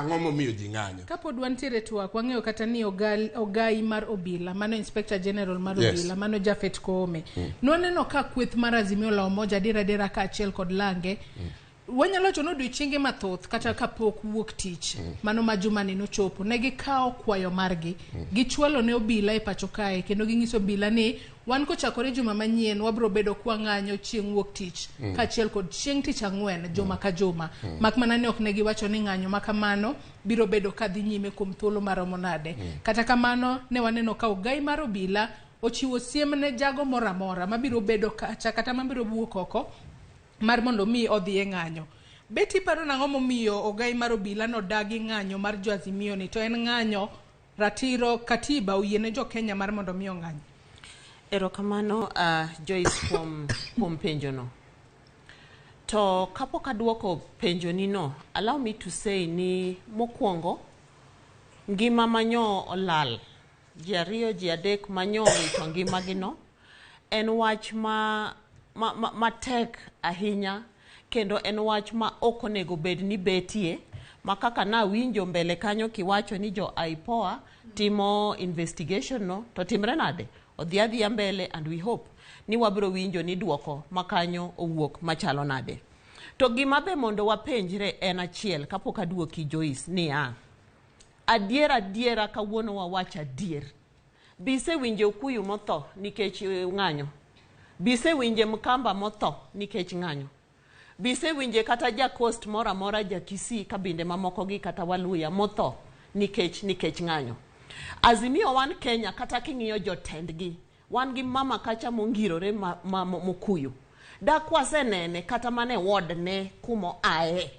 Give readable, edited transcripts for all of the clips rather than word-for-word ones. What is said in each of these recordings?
Ang'o momiyo ji ng'anyo? Kapod wantiere twak wang'eyo kata ni ogai mar obila, mano Inspector General mar obila, mano Jafet Koome. Nwaneno ka kweth mar Azimio la Umoja dira ka achiel kod Lange. Wanyalo chono odiochienge mathoth kata kapok wuok tich. Mano ma juma ni nochopo. Ne gikawo kwayo margi. Gichwalo ne obila e pacho kae kendo ginyiso obila ni wan kochakore juma manyien wabro bedo kwa ng'anyo chieng' wuok tich kaachiel kod chieng' tich ang'wen juma ka juma. Mak mana ne ok ne giwacho ni ng'anyo ma kamano biro bedo ka dhi nyime kuom thuolo maromo nade. Kata kamano ne waneno ka ogai mar obila ochiwo siem ne jago moramora mabiro bedo kacha kata mabiro wuok oko mar mondo mi odhi e ng'anyo. Beti paro nang'o momiyo ogai mar obila no dagi ng'anyo mar jo Azimio ni, to en ng'anyo ratiro katiba oyiene jo Kenya mar mondo mi ng'anyo. Erokamano Joyce kuom penjo no. To kapok aduoko penjo ni no, allow me to say ni mokwongo ngima manyo olal, ji ariyo ji adek manyo wito ngima gino en wach matek ahinya, kendo en wach ma ok onego bed ni betie, ma kaka na winjo mbele kanyo kiwacho ni jo IPOA timo investigation no, to timre nade odhi adhiya mbele, and we hope ni wabiro winjo ni duoko makanyo owuok machalo nade. To gima be mondo wapenjre en achiel kapok aduoki Joyce ni adiera kawuono wawacho adier. Bise winje Okuyu motho nikech ng'anyo. Bise winje Mkamba motho nikech ng'anyo. Bise winje kata ja Coast mora ja Kisii kabinde mamoko gi kata Waluya motho nikech ng'anyo. Azimio wan Kenya kata king'iyo jotendgi, wan gi mama kacha mongirore Mokuyu. Dakwase nene kata mane ward ne kumo ae.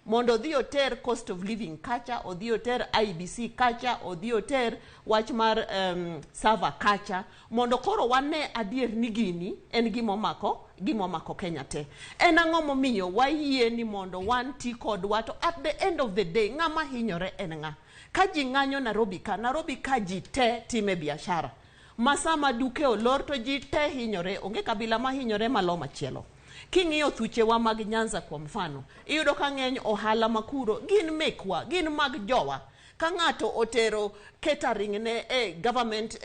Mondo odhi oter cost of living kacha, odhi oter IBC kacha, odhi oter wach mar server kacha, mondo koro wane adier ni gini en gimomako Kenya te. En ang'o momiyo wayie ni mondo wan ti kodwa, to at the end of the day ng'ama hinyore en ng'a? Ka ji ng'anyo Nairobi ka ji te time biashara. Masama duke olor to ji te hinyore, onge kabila ma hinyore malo machielo. King'iyo thuchewa mag Nyanza kwa mfano, iyudo ka ng'eny ohala makuro gin mekwa, gin mag jowa. Ka ng'ato otero catering ne government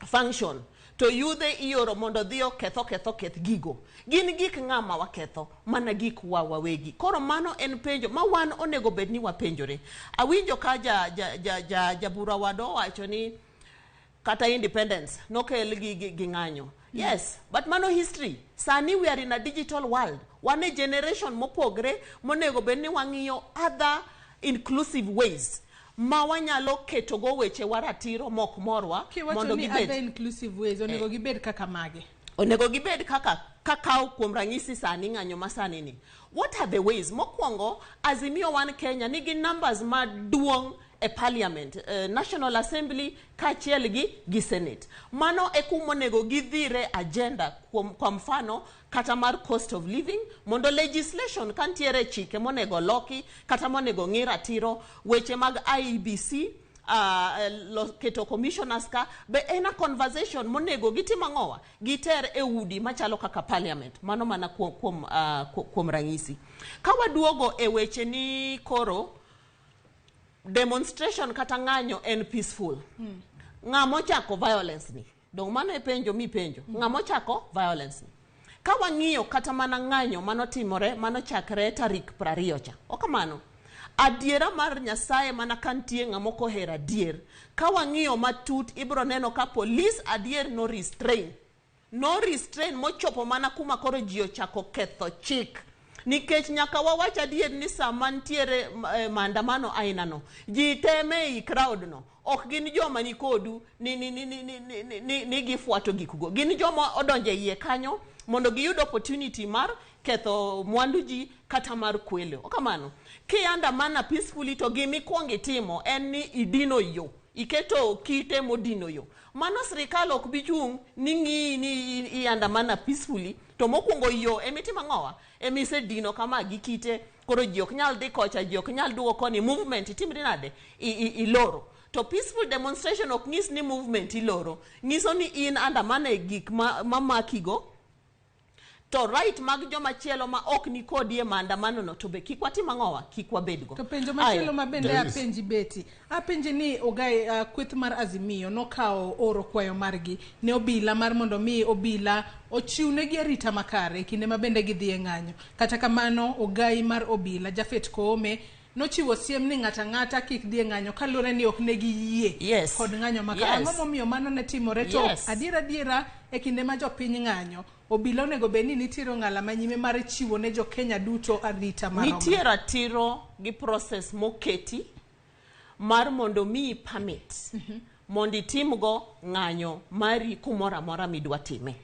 function, to yudhe ioro mondo dhiyo keth gigo. Gin gik ng'ama waketho, mana gik wawegi. Koro mano en penjo ma wan onego bed ni wapenjore. Awinjo ka jabura wado wacho ni kata independence nokel gi ng'anyo. Yes, but mano history. Sani we are in a digital world. One generation mopogre monego bed ni wang'iyo other inclusive ways. Ma wanyalo keto go weche waratiro mok morwa mondo gibed other inclusive ways. Onego gibed kaka mage. Onego gibed kaka kakao kuom ranyisi sani ng'anyo masani ni. What are the ways? Mokwongo Azimio wan Kenya nigi numbers maduong' e parliament, National Assembly kachiel gi Senate. Mano e kumonego gidhire agenda kwa mfano kata mar cost of living, mondo legislation kantiere chike monego loki kata monego ng'i ratiro, weche mag IEBC, keto commissioners ka be ena conversation monego gitima ng'owa giter e udi machalo kaka parliament. Mano mana kuom ranyisi. Ka waduogo e weche ni koro demonstration kata ng'anyo en peaceful. Ng'amo chako violence ni? Dong mano e penjo mi penjo. Ng'amo chako violence ni? Ka wang'iyo kata mana ng'anyo manotimore manochakre tarik 20 cha. Okamano. Adiera mar Nyasaye mana kantie ng'amo kohera adier. Ka wang'iyo matut ibro neno ka police adier no restrain mochopo mana kuma koro ji ochako ketho chik. Nikech nyaka wawach adier ni sama ntiere maandamano aina no, ji teme i crowd no, ok gin joma ni kodu ni gifuato gikugo. Gin joma odonje iye kanyo mondo giyud opportunity mar ketho mwandu ji kata mar kwelo. Okamano, kiandamana peacefully to gimi kuongi timo en ni idino yo, iketo kite modino yo. Mano sirikal ok bichung ni ng'i ni iandamana peacefully, to mokwongo yo emitima ng'owa emise dino kama gikite, koro ji ok nyal dhi kocha, ji ok nyal duogo koni, movement itimri nade iloro. To peaceful demonstration ok ng'is ni movement iloro, ng'iso ni in andamana gik ma makigo to right mag joma chielo ma ok ni kodi e maandamano no to be kik watim ang'owa, kik wabedgo. To penjo machielo mabende apenji Beti, apenji ni Ogai kweth mar Azimio nokao oro kwayo margi ne obila mar mondo mi obila ochiwnegi arita makare kinde mabende gidhi e ng'anyo. Kata kamano Ogai mar obila Jafet Koome nochiwo siem ni ng'ata kik dhi e ng'anyo kaluwore ni ok negi yie kod ng'anyo makare. Ang'o momiyo mano ne timore to adiera e kinde ma jopiny ng'anyo obila onego bed ni nitiere ng'ala manyime mar chiwo ne jo Kenya duto arita maromo. Nitiere ratiro gi process moketi mar mondo mi permit mondo itimgo ng'anyo mari kumora mora midwa time.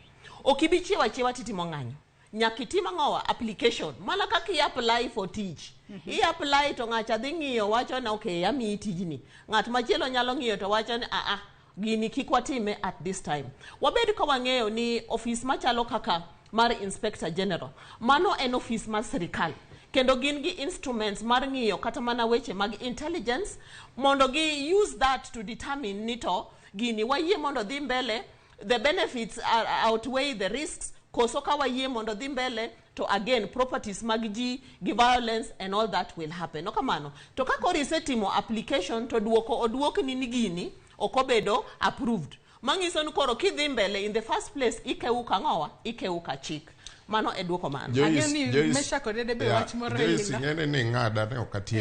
Ok ibi chiwa titimo ng'anyo. Nyaka itim ang'owa application mana kaka i-apply for tich. I-apply to ng'acha dhi ng'iyo wacho na okay amiyi tijni. Ng'at machielo nyalo ng'iyo to wacho ni gini kik watime at this time. Wabed ka wang'eyo ni office machalo kaka mar Inspector General mano en office mar sirikal. Kendo gin gi instruments mar ng'iyo kata mana weche mag intelligence mondo gi use that to determine ni to gini wayie mondo dhi mbele, the benefits outweigh the risks. Koso ka wayie mondo dhi mbele to again properties mag ji gi violence and all that will happen. No kamano. To ka kori setimo application to oduok ni gini okobedo approved. Mangiso ni koro kidhi mbele in the first place ikeuka ng'owa, ikeuka chik. Mano e duoko mano. Joyce, Joyce, ng'ene ni ng'ada ne okatie